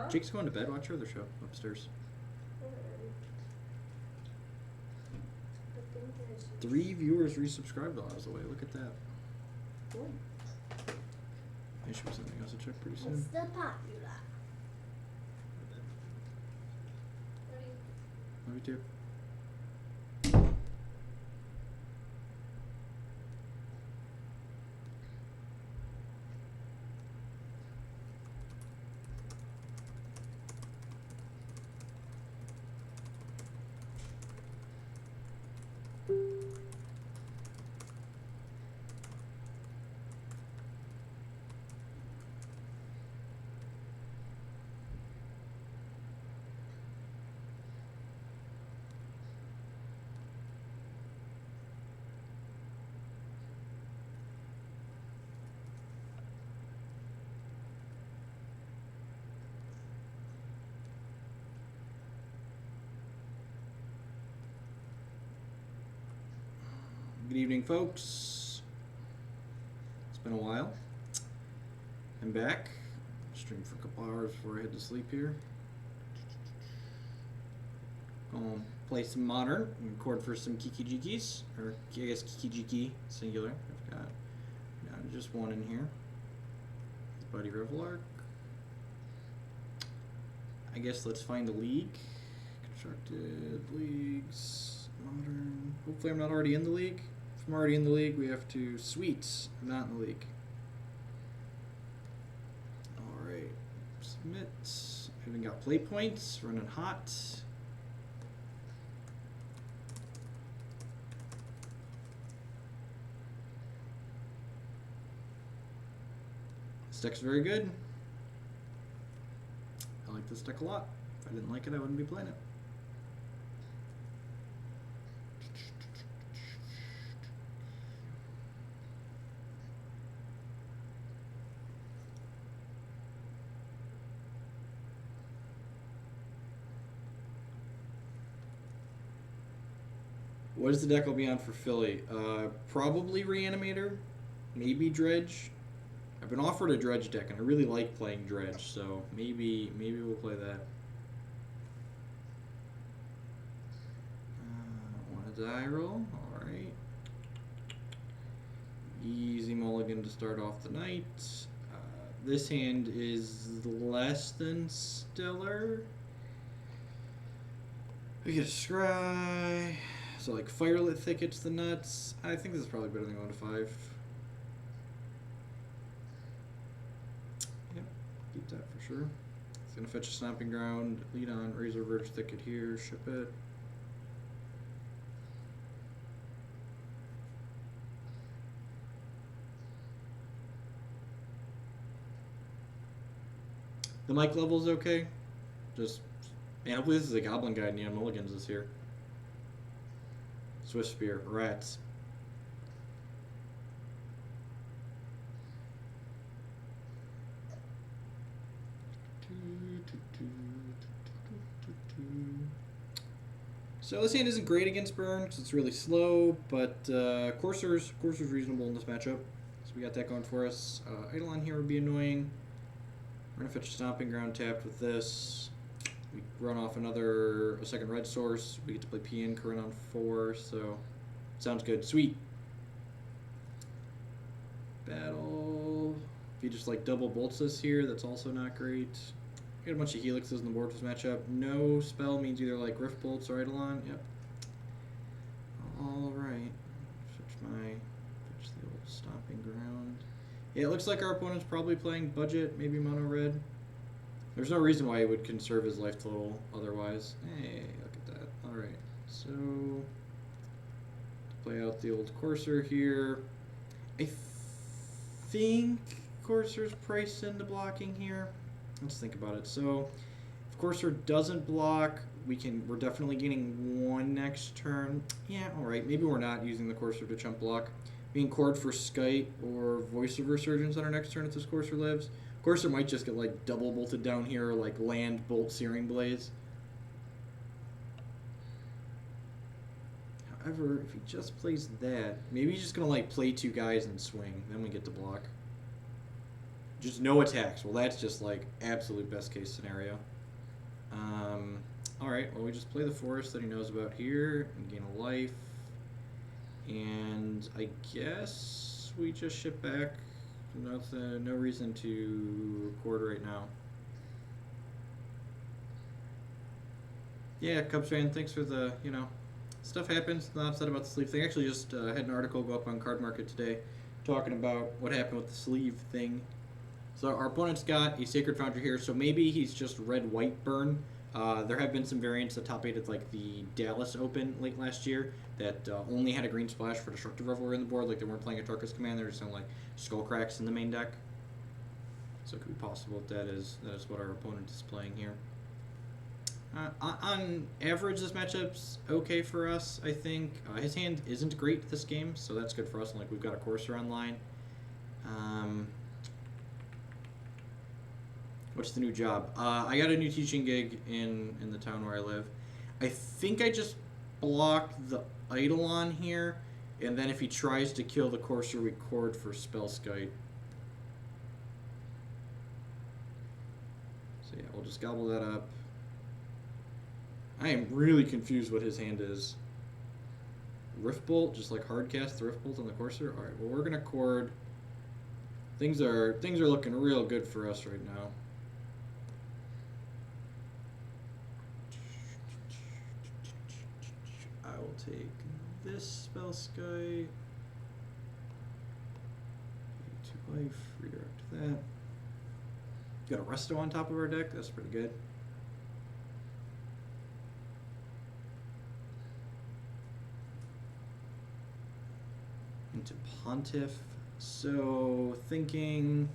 Jake's going to bed. Watch your other show upstairs. 3 viewers resubscribed while I was away. Look at that. Good. There should be something else to check pretty soon. Mr. Popular. Love you too. Good evening, folks. It's been a while. I'm back. Streamed for a couple hours before I head to sleep here. Gonna play some Modern and record for some Kiki Jikis, or I guess Kiki Jiki singular. I've got down to just one in here. Buddy Revelark. I guess let's find a league. Constructed leagues. Modern. Hopefully I'm not already in the league. If I'm already in the league, we have to sweet. I'm not in the league. Alright. Submit. I even got play points. Running hot. This deck's very good. I like this deck a lot. If I didn't like it, I wouldn't be playing it. What is the deck I'll be on for Philly? Probably Reanimator, maybe Dredge. I've been offered a Dredge deck, and I really like playing Dredge, so maybe we'll play that. Want a die roll? All right. Easy mulligan to start off the night. This hand is less than stellar. We get a scry. So like Firelit Thicket's the nuts. I think this is probably better than going to 5. Yep, keep that for sure. It's gonna fetch a Stomping Ground, lead on, Razor Verge Thicket here, ship it. The mic level's okay. Just, man, hopefully this is a Goblin Guide and Neon Mulligans this year. Swift Spear, rats. So this hand isn't great against burn because it's really slow, but Courser's reasonable in this matchup. So we got that going for us. Eidolon here would be annoying. We're gonna fetch a Stomping Ground tapped with this. We run off a second red source. We get to play PN Corinne on 4, so sounds good. Sweet. Battle. If he just like double bolts us here, that's also not great. Got a bunch of helixes on the board for this matchup. No spell means either like Rift Bolts or Eidolon. Yep. Alright. Fetch the old Stomping Ground. Yeah, it looks like our opponent's probably playing budget, maybe mono red. There's no reason why he would conserve his life total otherwise. Hey, look at that. Alright, so play out the old Courser here. I think Courser's priced into blocking here. Let's think about it. So if Courser doesn't block, we're definitely getting 1 next turn. Yeah, alright, maybe we're not using the Courser to chump block. Being Chord for Skite or Voice of Resurgence on our next turn if this Courser lives. Courser might just get like double bolted down here, or like land bolt Searing Blaze. However, if he just plays that, maybe he's just gonna like play 2 guys and swing. Then we get to block. Just no attacks. Well, that's just like absolute best case scenario. Alright, well, we just play the forest that he knows about here and gain a life. And I guess we just ship back. No reason to record right now. Yeah, Cubs fan, thanks for the, stuff happens. Not upset about the sleeve thing. I actually just had an article go up on Card Market today talking about what happened with the sleeve thing. So our opponent's got a Sacred Foundry here, so maybe he's just red-white burn. There have been some variants that top 8 at like the Dallas Open late last year that only had a green splash for Destructive Revelry on the board. Like they weren't playing a Tarkus Command, they were just doing like Skull Cracks in the main deck. So it could be possible that is what our opponent is playing here. On average, this matchup's okay for us, I think. His hand isn't great this game, so that's good for us. And like we've got a Courser online. What's the new job? I got a new teaching gig in the town where I live. I think I just block the Eidolon here, and then if he tries to kill the Courser, we chord for Spellskite. So yeah, we'll just gobble that up. I am really confused what his hand is. Riftbolt, just like hard cast the Riftbolt on the Courser. All right, well we're gonna chord. Things are looking real good for us right now. I will take this Spellskite. 2 life, redirect that. Got a Resto on top of our deck. That's pretty good. Into Pontiff. So thinking,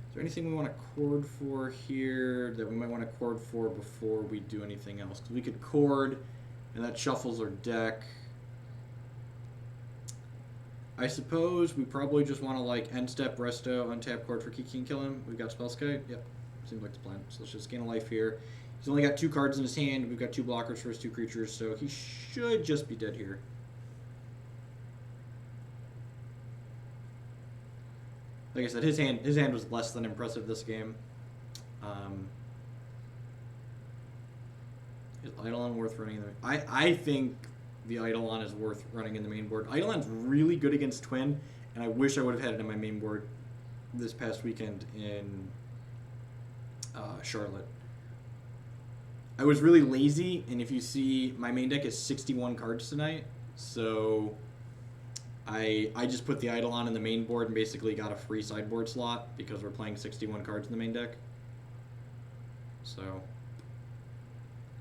is there anything we want to chord for here that we might want to chord for before we do anything else? Because we could chord, and that shuffles our deck. I suppose we probably just want to like end step Resto, untap chord for Kiki and kill him. We've got Spellskite. Yep, seems like the plan. So let's just gain a life here. He's only got 2 cards in his hand. We've got 2 blockers for his 2 creatures, so he should just be dead here. Like I said, his hand was less than impressive this game. Is Eidolon worth running in the I think the Eidolon is worth running in the main board. Eidolon's really good against Twin, and I wish I would have had it in my main board this past weekend in Charlotte. I was really lazy, and if you see, my main deck is 61 cards tonight, so I just put the Eidolon in the main board and basically got a free sideboard slot because we're playing 61 cards in the main deck. So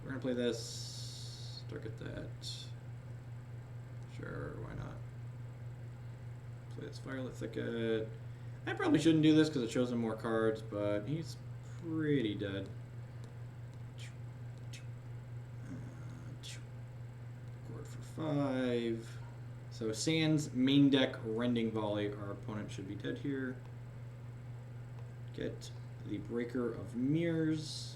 we're gonna play this, target that. Sure, why not? Play this Firelit Thicket. I probably shouldn't do this because it shows him more cards, but he's pretty dead. Chord for 5. So Sans main deck Rending Volley. Our opponent should be dead here. Get the Breaker of Mirrors.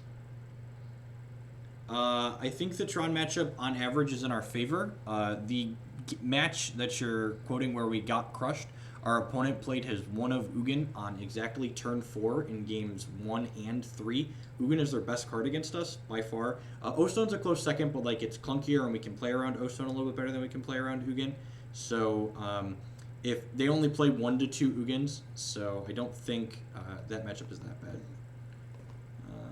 I think the Tron matchup on average is in our favor. The match that you're quoting where we got crushed, our opponent played his 1 of Ugin on exactly turn 4 in games 1 and 3. Ugin is their best card against us by far. O-Stone's a close second, but like it's clunkier and we can play around O-Stone a little bit better than we can play around Ugin. So if they only play 1 to 2 Ugins, so I don't think that matchup is that bad.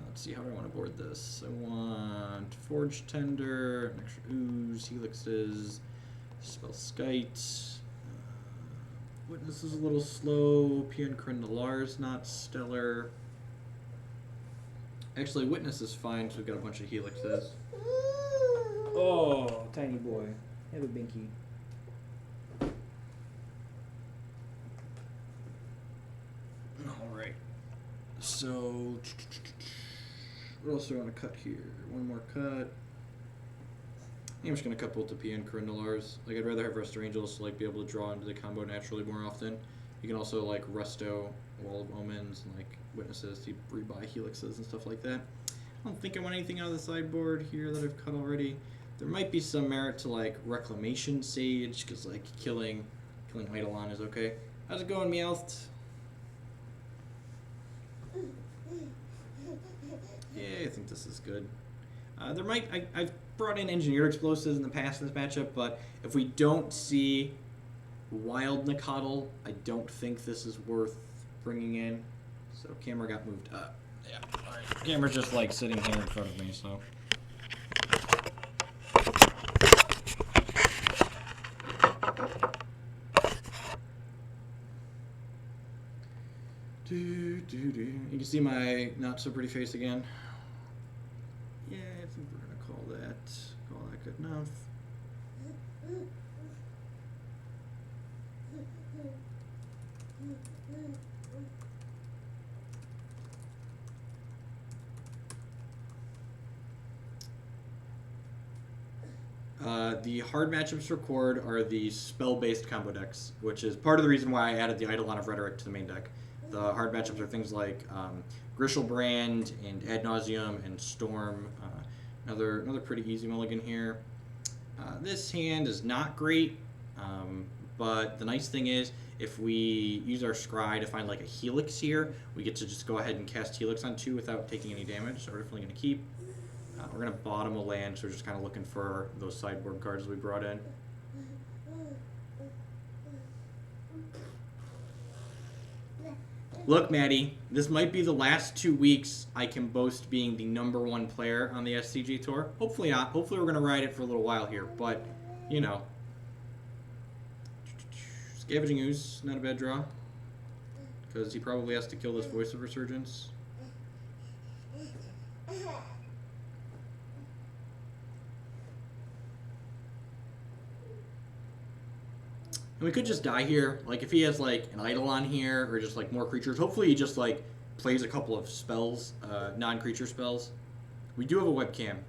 Let's see, how do I want to board this? I want Forge Tender, an extra Ooze, Helixes, Spellskite. Witness is a little slow. Pian Crendalar's not stellar. Actually, Witness is fine, so we've got a bunch of Helixes. Oh, tiny boy. Have a binky. Alright. So, what else do I want to cut here? One more cut. I'm just going to cut both the P and Corindalars. Like, I'd rather have Resto Angels to, like, be able to draw into the combo naturally more often. You can also, like, Resto Wall of Omens and, like, Witnesses to rebuy Helixes and stuff like that. I don't think I want anything out of the sideboard here that I've cut already. There might be some merit to, like, Reclamation Sage, because, like, killing Eidolon is okay. How's it going, Meowth? Yeah, I think this is good. There might I've brought in engineered explosives in the past in this matchup, but if we don't see wild Nakatl, I don't think this is worth bringing in. So camera got moved up. Yeah. All right. Camera's just like sitting here in front of me, so. You can see my not so pretty face again. Yeah, I think we're gonna call that good enough. The hard matchups for Chord are the spell-based combo decks, which is part of the reason why I added the Eidolon of Rhetoric to the main deck. The hard matchups are things like Grishelbrand and Ad Nauseam and Storm. Another pretty easy mulligan here. This hand is not great, but the nice thing is if we use our Scry to find like a Helix here, we get to just go ahead and cast Helix on 2 without taking any damage, so we're definitely going to keep. We're going to bottom a land, so we're just kind of looking for those sideboard cards we brought in. Look, Maddie, this might be the last 2 weeks I can boast being the #1 player on the SCG Tour. Hopefully not. Hopefully we're going to ride it for a little while here, but, you know. Scavenging Ooze, not a bad draw, because he probably has to kill this Voice of Resurgence. And we could just die here. Like, if he has, like, an Eidolon here, or just, like, more creatures. Hopefully he just, like, plays a couple of spells, non-creature spells. We do have a webcam.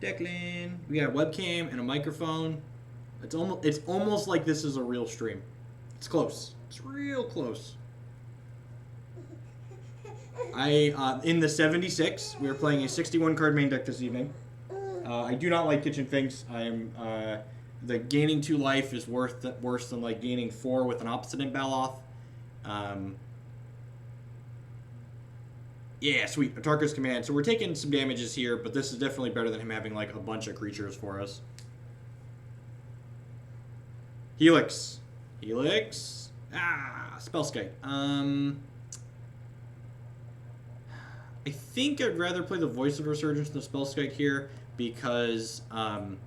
Declan. We got a webcam and a microphone. It's almost like this is a real stream. It's close. It's real close. In the 76, we are playing a 61 card main deck this evening. I do not like Kitchen Finks. I am the gaining 2 life is worse than like gaining 4 with an Obstinate Baloth. Yeah, sweet. Atarka's Command. So we're taking some damages here, but this is definitely better than him having like a bunch of creatures for us. Helix. Helix. Spellskite. I think I'd rather play the Voice of Resurgence than the Spellskite here because I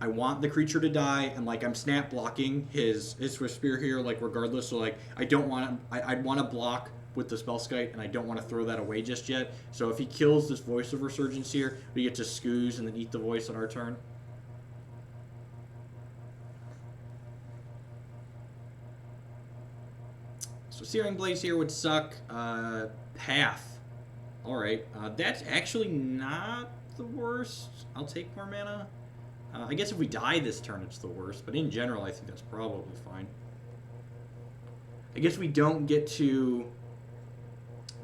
want the creature to die, and like I'm snap blocking his Swift Spear here, like regardless. So like I don't want to. I'd want to block with the Spellskite, and I don't want to throw that away just yet. So if he kills this Voice of Resurgence here, we get to Scooze and then eat the Voice on our turn. So Searing Blaze here would suck. Path. Alright, that's actually not the worst. I'll take more mana. I guess if we die this turn, it's the worst. But in general, I think that's probably fine. I guess we don't get to...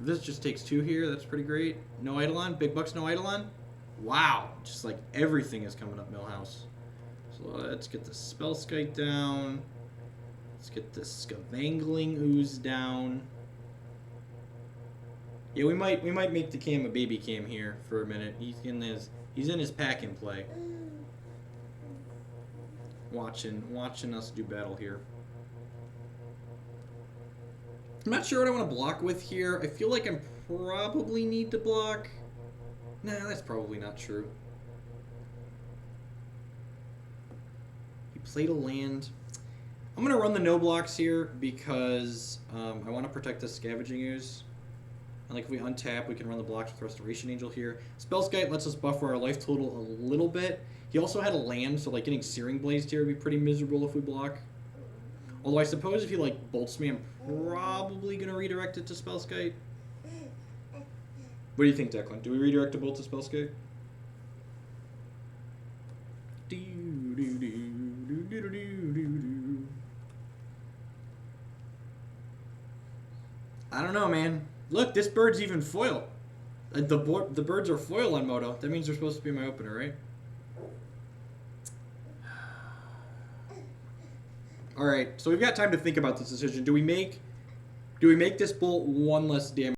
This just takes 2 here. That's pretty great. No Eidolon. Big bucks, no Eidolon. Wow. Just like everything is coming up Millhouse. So let's get the Spellskite down. Let's get this Scavengling Ooze down. Yeah, we might make the cam a baby cam here for a minute. He's in his pack and play. Watching us do battle here. I'm not sure what I want to block with here. I feel like I probably need to block. Nah, that's probably not true. He played a land. I'm going to run the no blocks here because I want to protect the Scavenging Ooze. And like if we untap, we can run the blocks with Restoration Angel here. Spellskite lets us buffer our life total a little bit. He also had a land, so like getting Searing Blazed here would be pretty miserable if we block. Although I suppose if he like bolts me, I'm probably going to redirect it to Spellskite. What do you think, Declan? Do we redirect a bolt to Spellskite? I don't know, man. Look, this bird's even foil. The birds are foil on Moto. That means they're supposed to be my opener, right? All right. So we've got time to think about this decision. Do we make this bolt one less damage